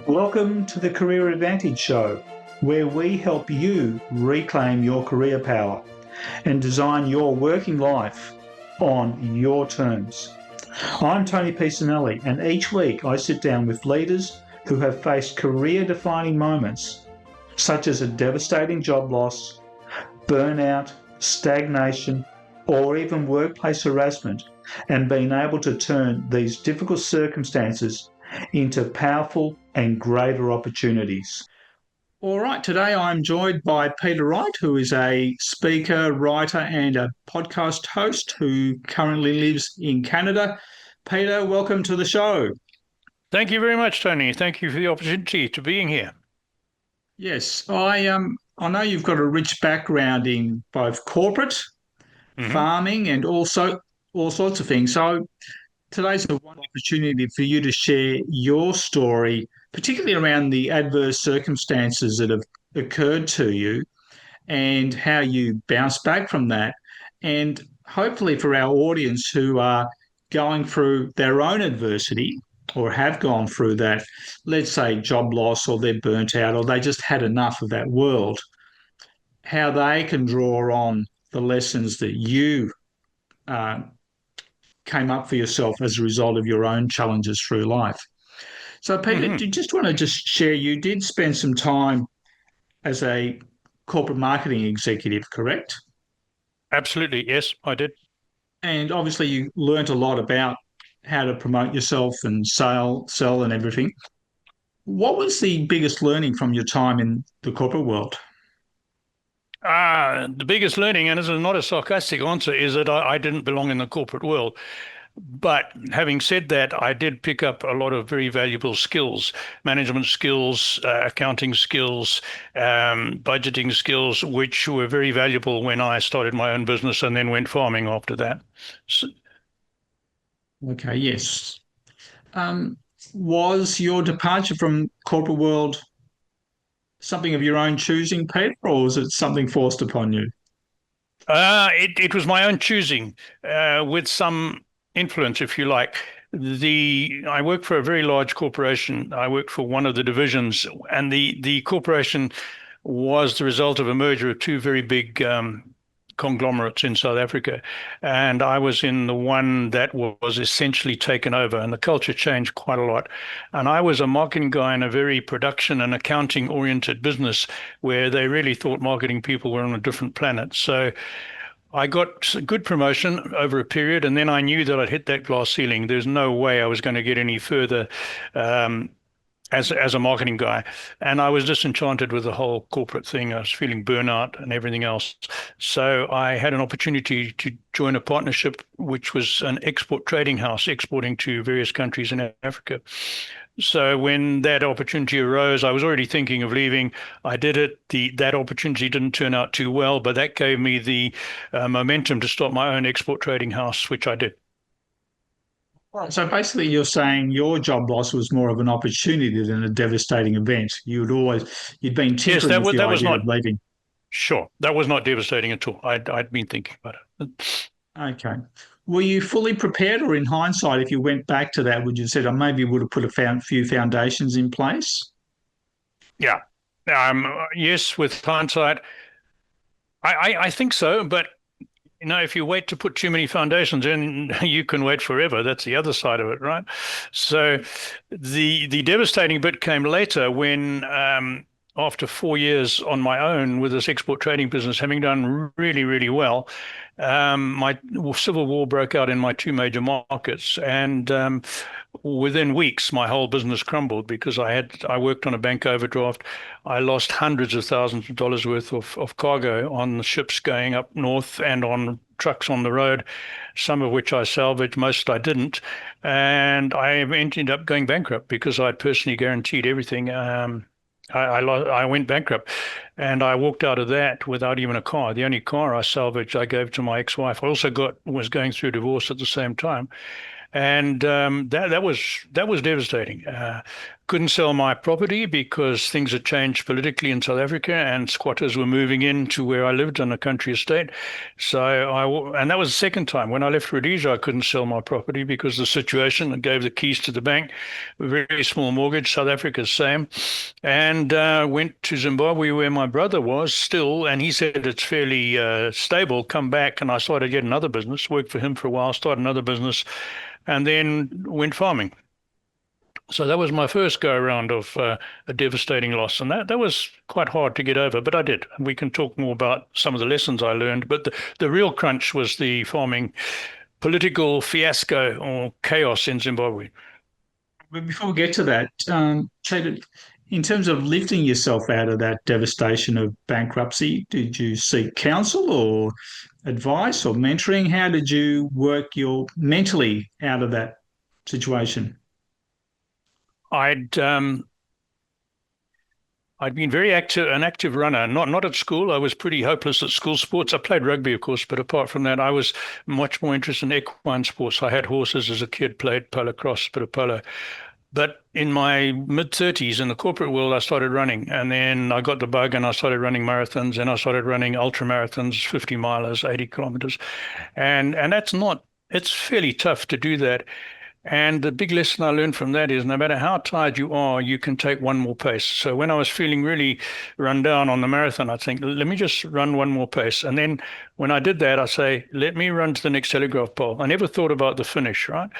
Welcome to the Career Advantage Show, where we help you reclaim your career power and design your working life on your terms. I'm Tony Pisanelli, and each week I sit down with leaders who have faced career-defining moments, such as a devastating job loss, burnout, stagnation, or even workplace harassment, and being able to turn these difficult circumstances into powerful and greater opportunities. All right, today I'm joined by Peter Wright, who is a speaker, writer, and a podcast host who currently lives in Canada. Peter, welcome to the show. Thank you very much, Tony. Thank you for the opportunity to being here. Yes, I know you've got a rich background in both corporate, farming, and also all sorts of things. So today's a one opportunity for you to share your story, particularly around the adverse circumstances that have occurred to you and how you bounce back from that. And hopefully for our audience who are going through their own adversity or have gone through that, let's say job loss, or they're burnt out, or they just had enough of that world, how they can draw on the lessons that you uh, came up for yourself as a result of your own challenges through life. So, Peter, do you just want to just share, you did spend some time as a corporate marketing executive, correct? Absolutely, yes, I did. And obviously you learnt a lot about how to promote yourself and sell and everything. What was the biggest learning from your time in the corporate world? The biggest learning, and this is not a sarcastic answer, is that I didn't belong in the corporate world. But having said that, I did pick up a lot of very valuable skills, management skills, accounting skills, budgeting skills, which were very valuable when I started my own business and then went farming after that. So, Okay, yes. Was your departure from corporate world something of your own choosing, Peter, or was it something forced upon you? it was my own choosing, with some influence, if you like. I worked for a very large corporation. I worked for one of the divisions, and the corporation was the result of a merger of two very big conglomerates in South Africa, and I was in the one that was essentially taken over, and the culture changed quite a lot. And I was a marketing guy in a very production and accounting oriented business where they really thought marketing people were on a different planet. So I got a good promotion over a period, and then I knew that I'd hit that glass ceiling. There's no way I was going to get any further um, as a marketing guy, and I was disenchanted with the whole corporate thing. I was feeling burnout and everything else. So I had an opportunity to join a partnership, which was an export trading house exporting to various countries in Africa. So when that opportunity arose, I was already thinking of leaving. I did it. That opportunity didn't turn out too well, but that gave me the momentum to start my own export trading house, which I did. Right. So basically, you're saying your job loss was more of an opportunity than a devastating event. You'd been Yes, tinkering with the that was idea not of leaving. sure. That was not devastating at all. I'd been thinking about it. Okay. Were you fully prepared, or in hindsight, if you went back to that, would you have said, "Oh, maybe would have put few foundations in place"? Yeah. Yes, with hindsight, I think so. But if you wait to put too many foundations in, you can wait forever. That's the other side of it, right? So the devastating bit came later when, after 4 years on my own with this export trading business, having done really, really well, my civil war broke out in my two major markets, and within weeks, my whole business crumbled because I worked on a bank overdraft. I lost hundreds of thousands of dollars worth of cargo on the ships going up north and on trucks on the road, some of which I salvaged, most I didn't. And I ended up going bankrupt because I'd personally guaranteed everything. I went bankrupt, and I walked out of that without even a car. The only car I salvaged, I gave to my ex-wife. I also was going through divorce at the same time. And that was devastating. Couldn't sell my property because things had changed politically in South Africa, and squatters were moving into where I lived on a country estate. And that was the second time. When I left Rhodesia, I couldn't sell my property because the situation. I gave the keys to the bank, a very small mortgage. South Africa, same, and went to Zimbabwe where my brother was still, and he said it's fairly stable. Come back, and I started yet another business. Worked for him for a while, started another business, and then went farming. So that was my first go around of a devastating loss, and that was quite hard to get over, but I did. And we can talk more about some of the lessons I learned. But the real crunch was the farming political fiasco or chaos in Zimbabwe. But before we get to that, Peter, in terms of lifting yourself out of that devastation of bankruptcy, did you seek counsel or advice or mentoring? How did you work your mentally out of that situation? I'd I'd been an active runner, not at school. I was pretty hopeless at school sports. I played rugby, of course, but apart from that, I was much more interested in equine sports. I had horses as a kid, played polo cross, bit of polo. But in my mid-30s in the corporate world, I started running. And then I got the bug and I started running marathons, and I started running ultra marathons, 50 milers, 80 kilometers. And it's fairly tough to do that. And the big lesson I learned from that is no matter how tired you are, you can take one more pace. So when I was feeling really run down on the marathon, I think, let me just run one more pace. And then when I did that, I say, let me run to the next telegraph pole. I never thought about the finish, right?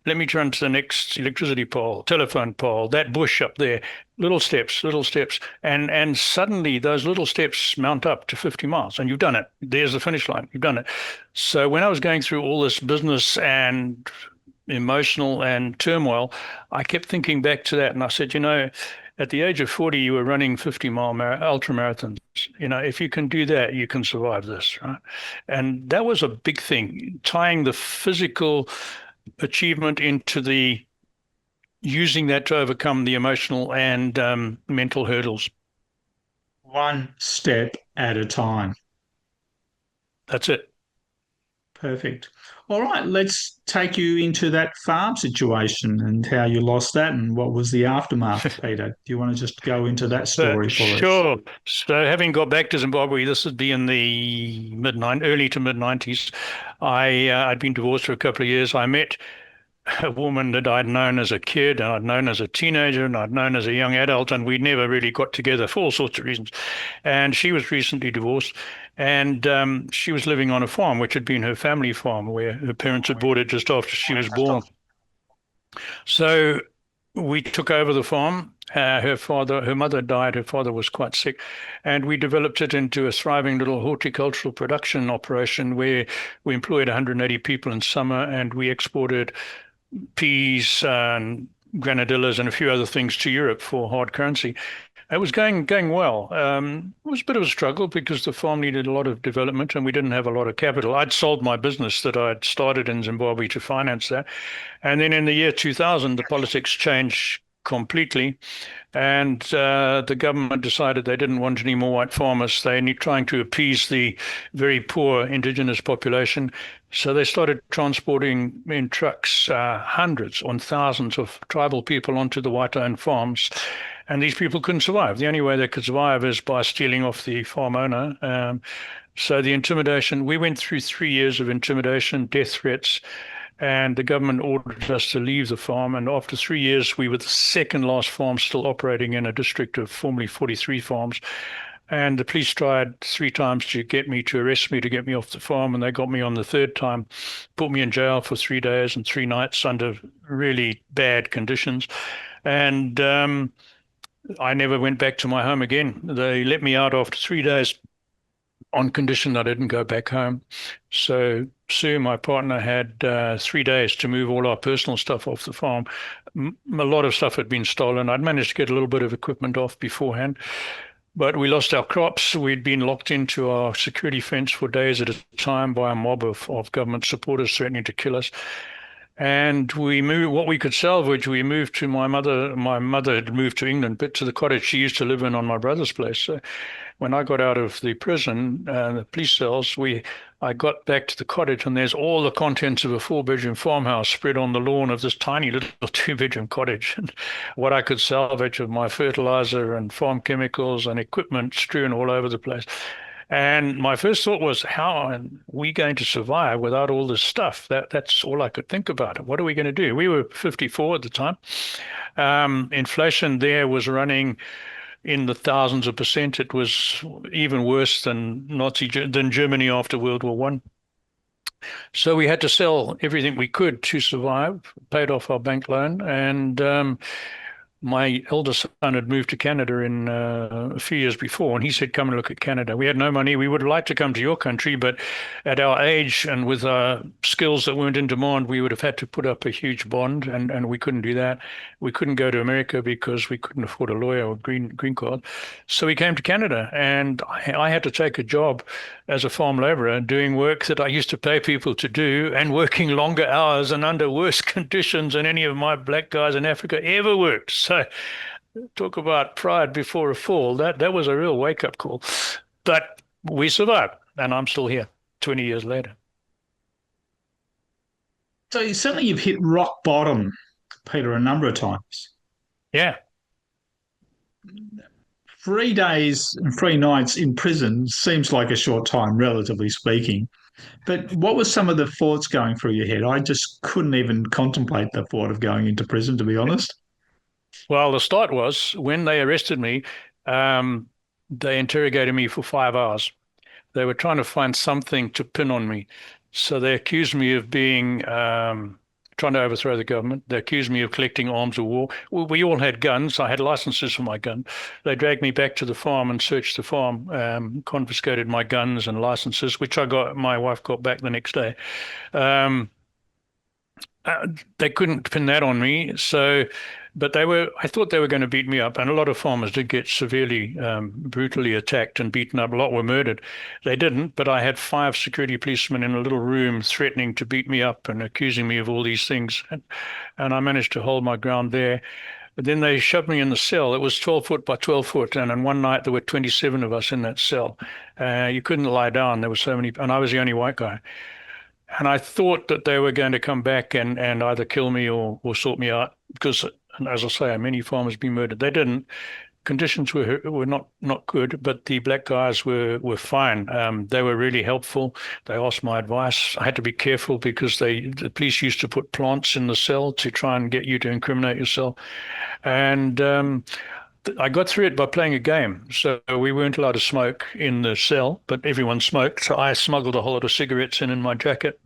Let me run to the next electricity pole, telephone pole, that bush up there, little steps, little steps. And suddenly those little steps mount up to 50 miles and you've done it. There's the finish line. You've done it. So when I was going through all this business and emotional and turmoil, I kept thinking back to that. And I said, at the age of 40, you were running 50-mile ultra marathons. If you can do that, you can survive this, right? And that was a big thing, tying the physical achievement into the using that to overcome the emotional and mental hurdles. One step at a time. That's it. Perfect. All right, let's take you into that farm situation and how you lost that and what was the aftermath, Peter. Do you want to just go into that story for us? Sure. So having got back to Zimbabwe, this would be in the early to mid-90s. I'd been divorced for a couple of years. I met a woman that I'd known as a kid and I'd known as a teenager and I'd known as a young adult, and we never really got together for all sorts of reasons. And she was recently divorced, and she was living on a farm, which had been her family farm, where her parents had bought it just after she was born. So we took over the farm. Her mother died, her father was quite sick, and we developed it into a thriving little horticultural production operation where we employed 180 people in summer, and we exported peas and granadillas and a few other things to Europe for hard currency. It was going well. It was a bit of a struggle because the farm needed a lot of development and we didn't have a lot of capital. I'd sold my business that I'd started in Zimbabwe to finance that. And then in the year 2000, the politics changed completely. And the government decided they didn't want any more white farmers. They need trying to appease the very poor indigenous population. So they started transporting in trucks hundreds or thousands of tribal people onto the white-owned farms. And these people couldn't survive. The only way they could survive is by stealing off the farm owner. So the intimidation, we went through 3 years of intimidation, death threats, and the government ordered us to leave the farm. And after 3 years, we were the second last farm still operating in a district of formerly 43 farms. And the police tried 3 times to arrest me, to get me off the farm. And they got me on the third time, put me in jail for 3 days and 3 nights under really bad conditions. And I never went back to my home again. They let me out after 3 days on condition I didn't go back home. So Sue, my partner, had 3 days to move all our personal stuff off the farm. A lot of stuff had been stolen. I'd managed to get a little bit of equipment off beforehand, but we lost our crops. We'd been locked into our security fence for days at a time by a mob of government supporters threatening to kill us. And we moved what we could salvage. We moved to my mother. My mother had moved to England, but to the cottage she used to live in on my brother's place. So when I got out of the prison, the police cells, I got back to the cottage and there's all the contents of a 4-bedroom farmhouse spread on the lawn of this tiny little 2-bedroom cottage. And what I could salvage of my fertilizer and farm chemicals and equipment strewn all over the place. And my first thought was, how are we going to survive without all this stuff? That's all I could think about. What are we going to do? We were 54 at the time. Inflation there was running in the thousands of percent. It was even worse than Germany after World War One. So we had to sell everything we could to survive, paid off our bank loan, and my eldest son had moved to Canada in a few years before, and he said, come and look at Canada. We had no money. We would have liked to come to your country, but at our age and with skills that weren't in demand, we would have had to put up a huge bond, and we couldn't do that. We couldn't go to America because we couldn't afford a lawyer or green card. So we came to Canada, and I had to take a job as a farm laborer doing work that I used to pay people to do and working longer hours and under worse conditions than any of my black guys in Africa ever worked. So talk about pride before a fall. That was a real wake-up call. But we survived, and I'm still here 20 years later. So certainly you've hit rock bottom, Peter, a number of times. Yeah. 3 days and 3 nights in prison seems like a short time, relatively speaking. But what were some of the thoughts going through your head? I just couldn't even contemplate the thought of going into prison, to be honest. Well, the start was when they arrested me, they interrogated me for 5 hours. They were trying to find something to pin on me. So they accused me of being trying to overthrow the government. They accused me of collecting arms of war. We all had guns. I had licenses for my gun. They dragged me back to the farm and searched the farm, confiscated my guns and licenses, which my wife got back the next day. They couldn't pin that on me. But I thought they were going to beat me up. And a lot of farmers did get severely, brutally attacked and beaten up. A lot were murdered. They didn't, but I had 5 security policemen in a little room threatening to beat me up and accusing me of all these things. And I managed to hold my ground there. But then they shoved me in the cell. It was 12 foot by 12 foot. And in one night, there were 27 of us in that cell. You couldn't lie down. There were so many, and I was the only white guy. And I thought that they were going to come back and either kill me or sort me out because, as I say, many farmers been murdered. They didn't. Conditions were not good, but the black guys were fine. They were really helpful. They asked my advice. I had to be careful because the police used to put plants in the cell to try and get you to incriminate yourself. And I got through it by playing a game. So we weren't allowed to smoke in the cell, but everyone smoked. So I smuggled a whole lot of cigarettes in my jacket,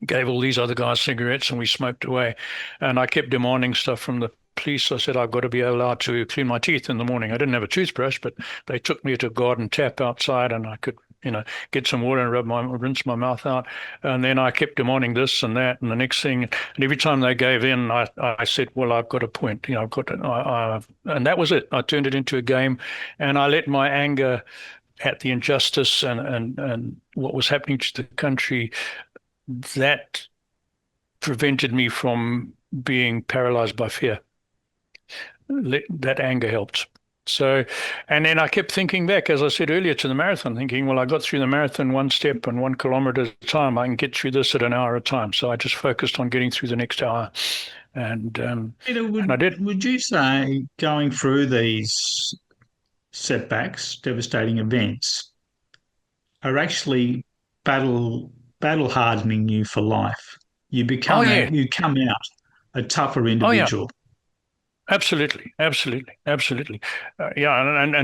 gave all these other guys cigarettes, and we smoked away. And I kept demanding stuff from the police. I said, I've got to be allowed to clean my teeth in the morning. I didn't have a toothbrush, but they took me to a garden tap outside and I could, get some water and rinse my mouth out. And then I kept demanding this and that. And the next thing, and every time they gave in, I said, well, I've got a point. I've got to, and that was it. I turned it into a game and I let my anger at the injustice and what was happening to the country, that prevented me from being paralyzed by fear. That anger helped. So, and then I kept thinking back, as I said earlier, to the marathon, thinking, well, I got through the marathon 1 step and 1 kilometer at a time. I can get through this at an hour at a time. So I just focused on getting through the next hour. And, Peter, and I did. would you say going through these setbacks, devastating events, are actually battle hardening you for life? You become you come out a tougher individual. Oh, yeah. Absolutely. And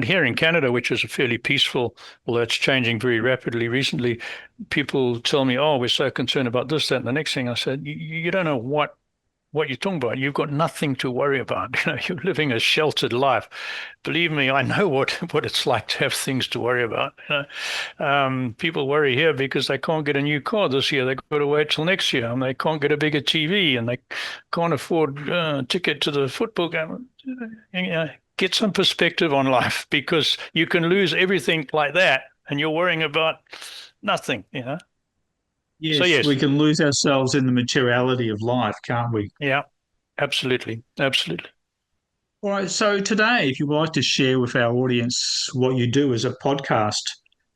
here in Canada, which is a fairly peaceful, although it's changing very rapidly recently, people tell me, oh, we're so concerned about this, that, and the next thing. I said, you don't know what you're talking about. You've got nothing to worry about. You're living a sheltered life. Believe me, I know what it's like to have things to worry about. People worry here because they can't get a new car this year. They've got to wait till next year, and they can't get a bigger TV, and they can't afford a ticket to the football game. Get some perspective on life because you can lose everything like that, and you're worrying about nothing. Yes, So yes, we can lose ourselves in the materiality of life, can't we? yeah, absolutely. All right. So today, if you would like to share with our audience what you do as a podcast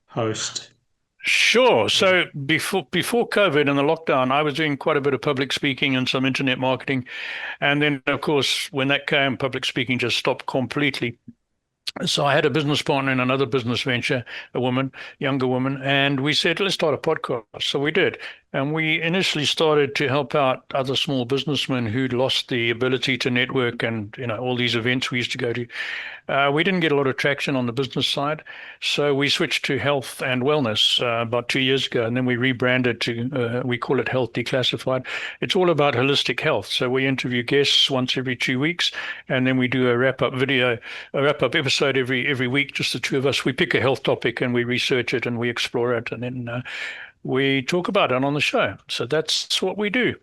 host. Sure. So before COVID and the lockdown, I was doing quite a bit of public speaking and some internet marketing. And then, of course, when that came, public speaking just stopped completely. So I had a business partner in another business venture, a woman, younger woman, and we said, let's start a podcast. So we did. And we initially started to help out other small businessmen who'd lost the ability to network and, all these events we used to go to. We didn't get a lot of traction on the business side, so we switched to health and wellness about 2 years ago, and then we rebranded to, we call it Health Declassified. It's all about holistic health. So we interview guests once every 2 weeks, and then we do a wrap-up episode every week, just the two of us. We pick a health topic and we research it and we explore it, and then we talk about it on the show. So that's what we do.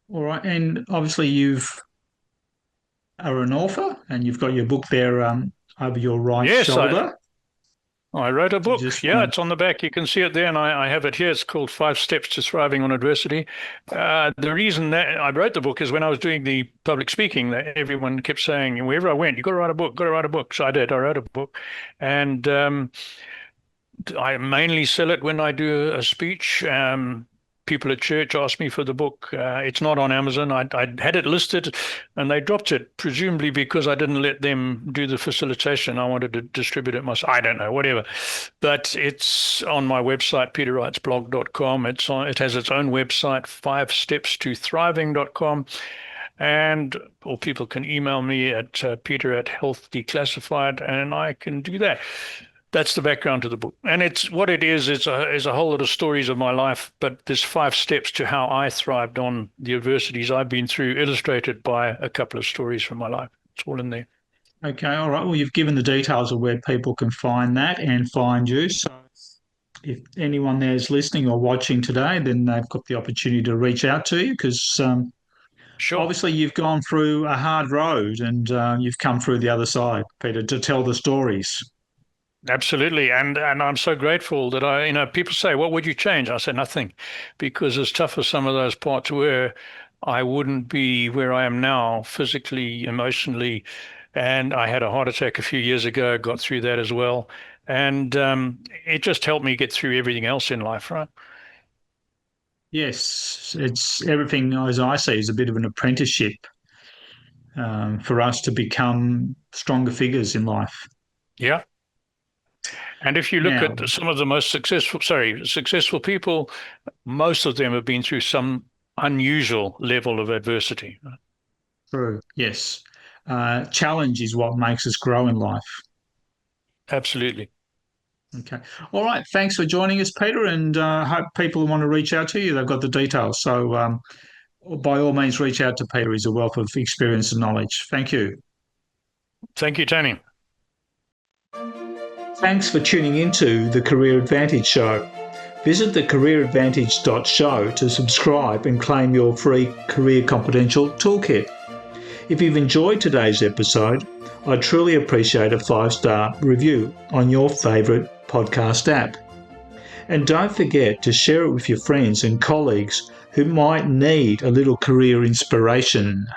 All right. And obviously are an author and you've got your book there over your right shoulder. I wrote a book. It's on the back. You can see it there, and I have it here. It's called 5 Steps to Thriving on Adversity. The reason that I wrote the book is when I was doing the public speaking, that everyone kept saying, wherever I went, you got to write a book, got to write a book. So I did. I wrote a book. And I mainly sell it when I do a speech. People at church asked me for the book. It's not on Amazon. I had it listed and they dropped it, presumably because I didn't let them do the facilitation. I wanted to distribute it myself. I don't know, whatever. But it's on my website, peterwrightsblog.com. It has its own website, 5stepstothriving.com. Or people can email me at peter@Health Declassified, and I can do that. That's the background to the book. And it's what it is a whole lot of stories of my life, but there's 5 steps to how I thrived on the adversities I've been through, illustrated by a couple of stories from my life. It's all in there. Okay, all right. Well, you've given the details of where people can find that and find you. So if anyone there is listening or watching today, then they've got the opportunity to reach out to you because Sure. Obviously you've gone through a hard road and you've come through the other side, Peter, to tell the stories. Absolutely. And I'm so grateful that people say, what would you change? I say nothing, because as tough as some of those parts were, I wouldn't be where I am now, physically, emotionally. And I had a heart attack a few years ago, got through that as well. And it just helped me get through everything else in life, right? Yes, it's everything, as I see, is a bit of an apprenticeship for us to become stronger figures in life. Yeah. And if you look at some of the most successful people, most of them have been through some unusual level of adversity. True. Yes. Challenge is what makes us grow in life. Absolutely. Okay. All right. Thanks for joining us, Peter, and hope people want to reach out to you. They've got the details. So by all means, reach out to Peter. He's a wealth of experience and knowledge. Thank you. Thank you, Tony. Thanks for tuning into the Career Advantage Show. Visit the careeradvantage.show to subscribe and claim your free Career Confidential Toolkit. If you've enjoyed today's episode, I'd truly appreciate a 5-star review on your favourite podcast app. And don't forget to share it with your friends and colleagues who might need a little career inspiration.